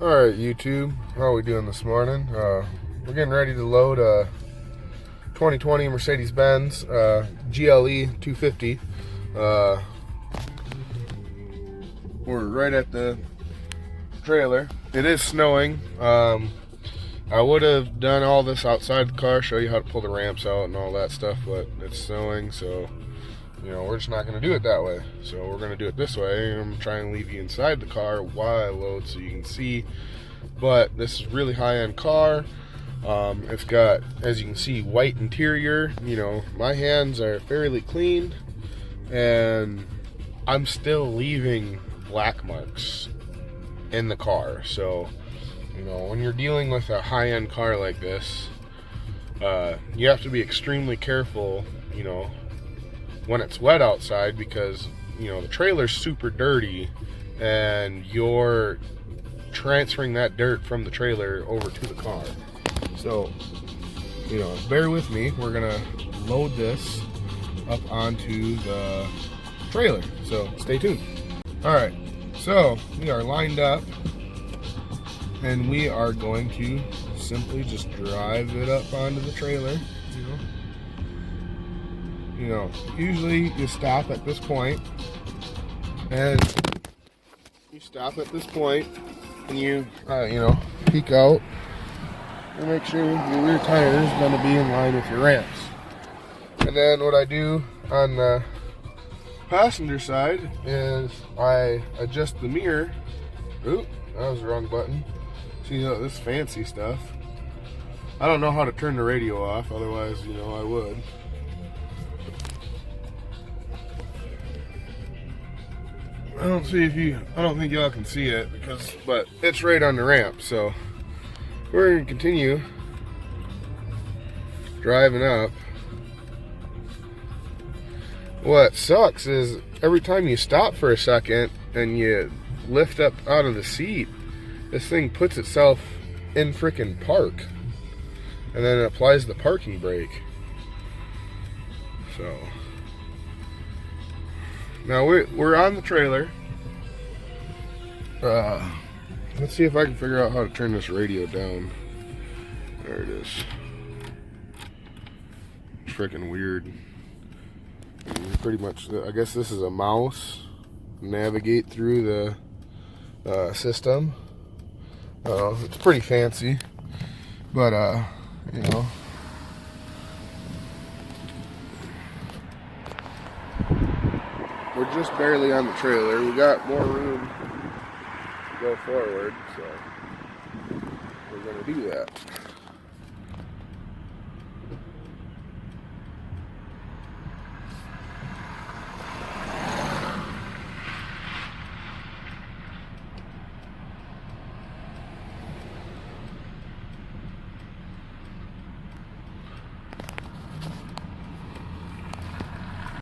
Alright, YouTube, how are we doing this morning? We're getting ready to load a 2020 Mercedes-Benz GLE 250. We're right at the trailer. It is snowing. I would have done all this outside the car, show you how to pull the ramps out and all that stuff, but it's snowing, so we're just not going to do it that way. So we're going to do it this way. I'm trying to leave you inside the car while I load so you can see. But this is a really high-end car. It's got, as you can see, white interior. My hands are fairly clean, and I'm still leaving black marks in the car. So, when you're dealing with a high-end car like this, you have to be extremely careful, when it's wet outside, because the trailer's super dirty and you're transferring that dirt from the trailer over to the car. So bear with me. We're gonna load this up onto the trailer, so stay tuned. All right, so we are lined up and we are going to simply just drive it up onto the trailer. Usually you stop at this point, and you peek out and make sure your rear tire is going to be in line with your ramps. And then what I do on the passenger side is I adjust the mirror. Oop, that was the wrong button. See this fancy stuff. I don't know how to turn the radio off, otherwise, I would. I don't think y'all can see it but it's right on the ramp. So we're gonna continue driving up. What sucks is every time you stop for a second and you lift up out of the seat, this thing puts itself in frickin' park, and then it applies the parking brake. So now we're on the trailer. Let's see if I can figure out how to turn this radio down. There it is. It's freaking weird. Pretty much, I guess this is a mouse. Navigate through the system. It's pretty fancy, but we're just barely on the trailer. We got more room to go forward, so we're going to do that.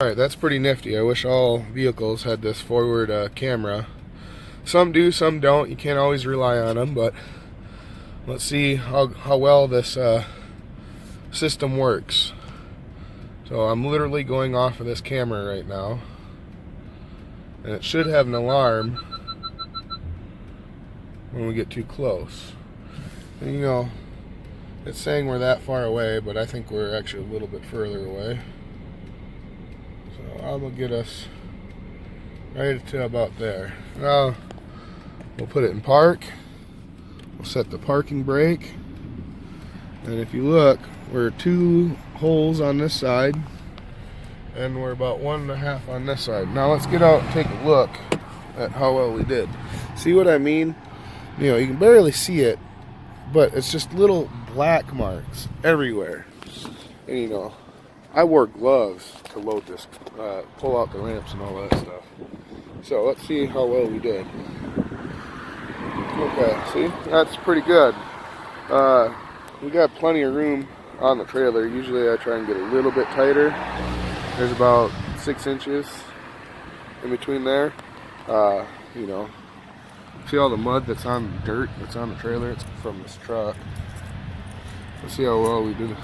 Alright, that's pretty nifty. I wish all vehicles had this forward camera. Some do, some don't. You can't always rely on them, but let's see how well this system works. So I'm literally going off of this camera right now, and it should have an alarm when we get too close. And, it's saying we're that far away, but I think we're actually a little bit further away. I'm gonna get us right to about there. Now we'll put it in park. We'll set the parking brake, and if you look, we're 2 holes on this side, and we're about 1.5 on this side. Now let's get out and take a look at how well we did. See what I mean? You can barely see it, but it's just little black marks everywhere. And I wore gloves to load this, pull out the ramps and all that stuff. So let's see how well we did. Okay, see? That's pretty good. We got plenty of room on the trailer. Usually I try and get a little bit tighter. There's about 6 inches in between there. See all the mud that's on the dirt that's on the trailer? It's from this truck. Let's see how well we did.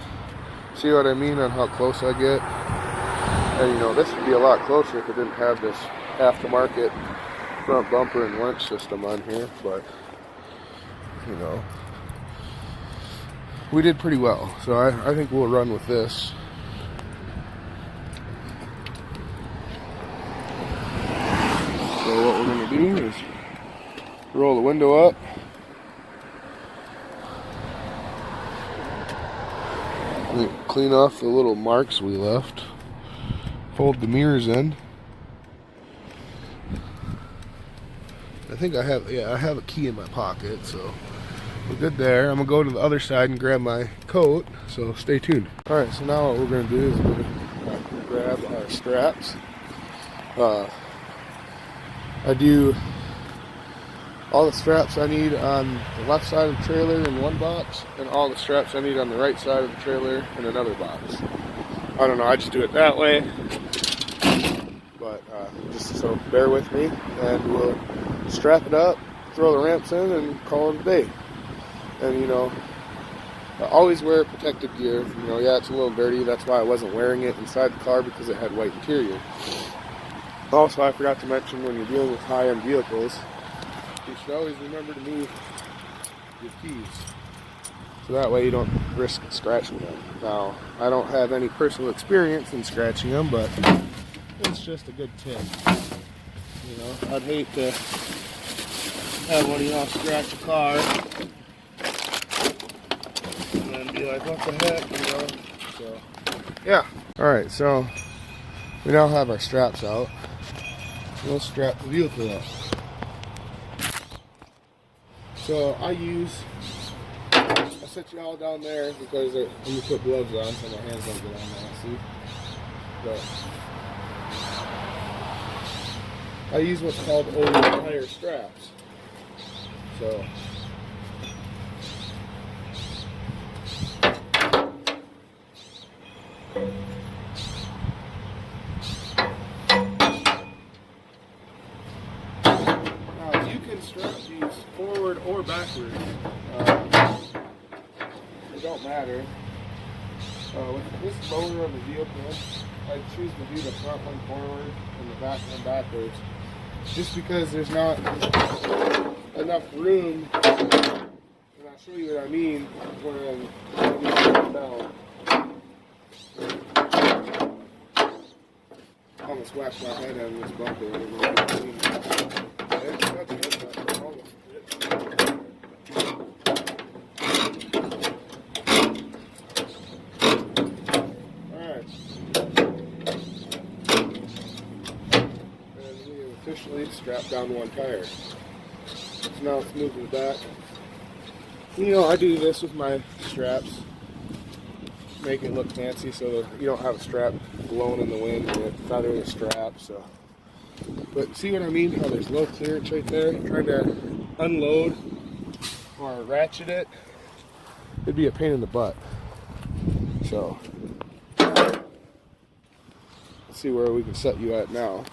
See what I mean on how close I get? And this would be a lot closer if it didn't have this aftermarket front bumper and winch system on here, but you know, we did pretty well. So I think we'll run with this. So what we're gonna do is roll the window up. Clean off the little marks we left. Fold the mirrors in. I think I have a key in my pocket, so we're good there. I'm gonna go to the other side and grab my coat, so stay tuned. All right, so now what we're gonna do is we're gonna grab our straps. I do all the straps I need on the left side of the trailer in one box, and all the straps I need on the right side of the trailer in another box. I don't know, I just do it that way. But just so bear with me, and we'll strap it up, throw the ramps in, and call it a day. And you know, I always wear protective gear. You know, yeah, it's a little dirty. That's why I wasn't wearing it inside the car, because it had white interior. Also, I forgot to mention, when you're dealing with high-end vehicles, you should always remember to move your keys, so that way you don't risk scratching them. Now, I don't have any personal experience in scratching them, but it's just a good tip. You know, I'd hate to have one of y'all scratch a car and then be like, what the heck, you know? So, yeah. Alright, so we now have our straps out. We'll strap the vehicle up. So I set you all down there because when you put gloves on, so my hands don't get on there, see? But I use what's called over-the-tire straps. So now you can strap these forward or backwards. It don't matter. With this motor of the vehicle, I choose to do the front one forward and the back one backwards, just because there's not enough room, and I'll show you what I mean when you put down. I almost whacked my head on this bumper. Officially strapped down one tire. So now it's moving back. You know, I do this with my straps, make it look fancy so that you don't have a strap blowing in the wind and feathering the strap. So, but see what I mean? How there's low clearance right there. Trying to unload or ratchet it, it'd be a pain in the butt. So, let's see where we can set you at now.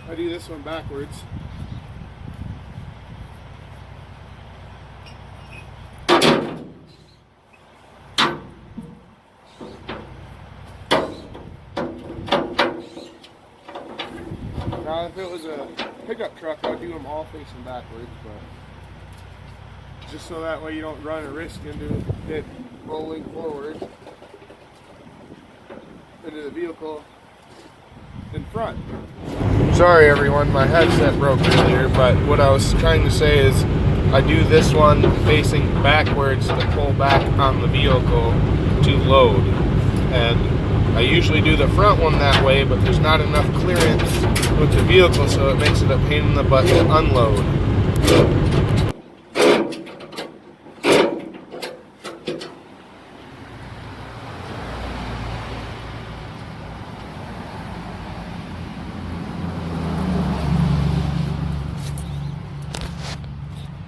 I do this one backwards. Now if it was a pickup truck, I'd do them all facing backwards, but just so that way you don't run a risk into it rolling forward into the vehicle in front. Sorry everyone, my headset broke earlier, but what I was trying to say is I do this one facing backwards to pull back on the vehicle to load. And I usually do the front one that way, but there's not enough clearance with the vehicle, so it makes it a pain in the butt to unload.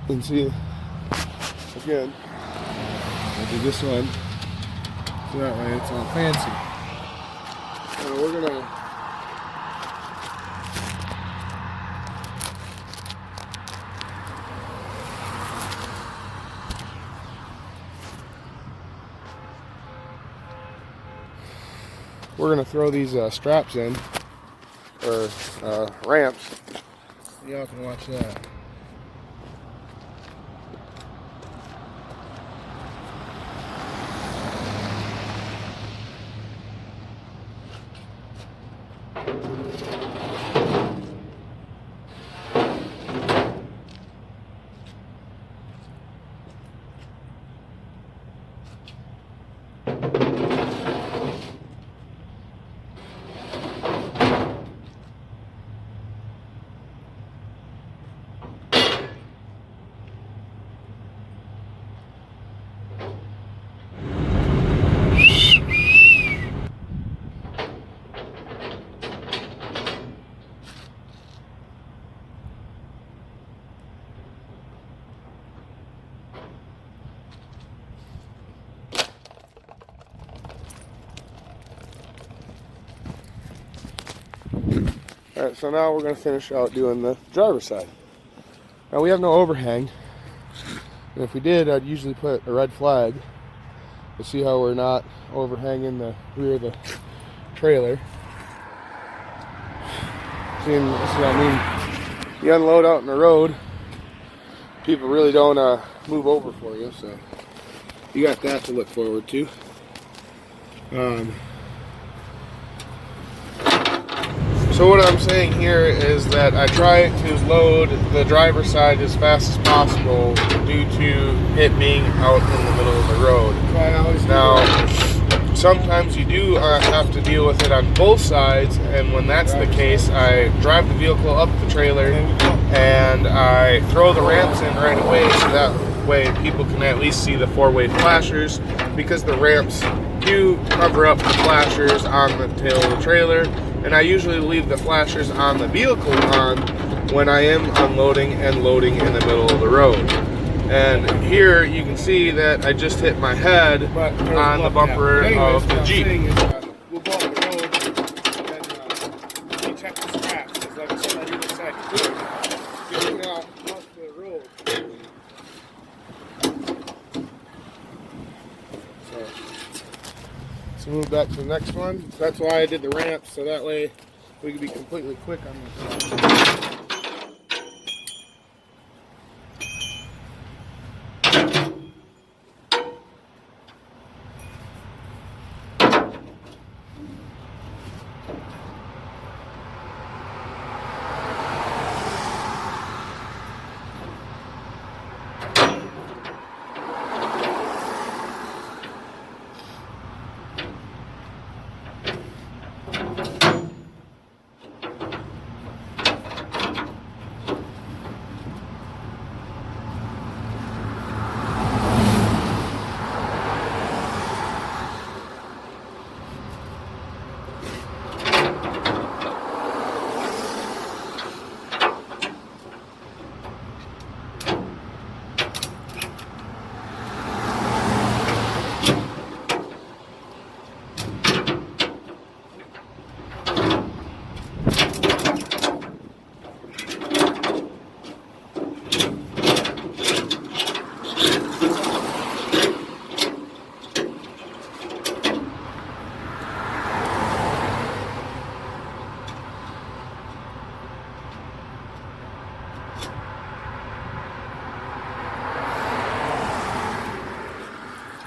And see, again, I'll do this one, so that way it's all fancy. So we're gonna we're gonna throw these straps in, or ramps. Y'all can watch that. Alright, so now we're going to finish out doing the driver's side. Now we have no overhang, and if we did, I'd usually put a red flag to see how we're not overhanging the rear of the trailer. See what I mean? You unload out in the road, people really don't move over for you, so you got that to look forward to. So what I'm saying here is that I try to load the driver's side as fast as possible due to it being out in the middle of the road. Now, sometimes you do have to deal with it on both sides, and when that's the case, I drive the vehicle up the trailer and I throw the ramps in right away, so that way people can at least see the four-way flashers, because the ramps do cover up the flashers on the tail of the trailer. And I usually leave the flashers on the vehicle on when I am unloading and loading in the middle of the road. And here you can see that I just hit my head on the bumper of the Jeep. We'll go up the road and you check the straps, because like I said, I do this side too. You're not off the road. So move back to the next one. That's why I did the ramp, so that way we can be completely quick on this.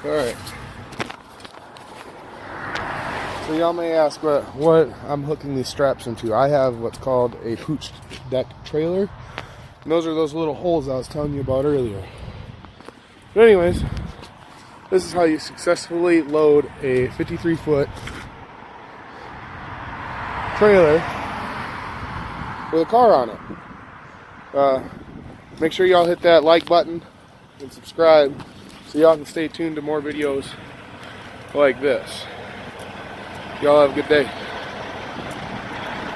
Alright. So y'all may ask what I'm hooking these straps into. I have what's called a pooch deck trailer. And those are those little holes I was telling you about earlier. But anyways, this is how you successfully load a 53-foot trailer with a car on it. Make sure y'all hit that like button and subscribe, so y'all can stay tuned to more videos like this. Y'all have a good day.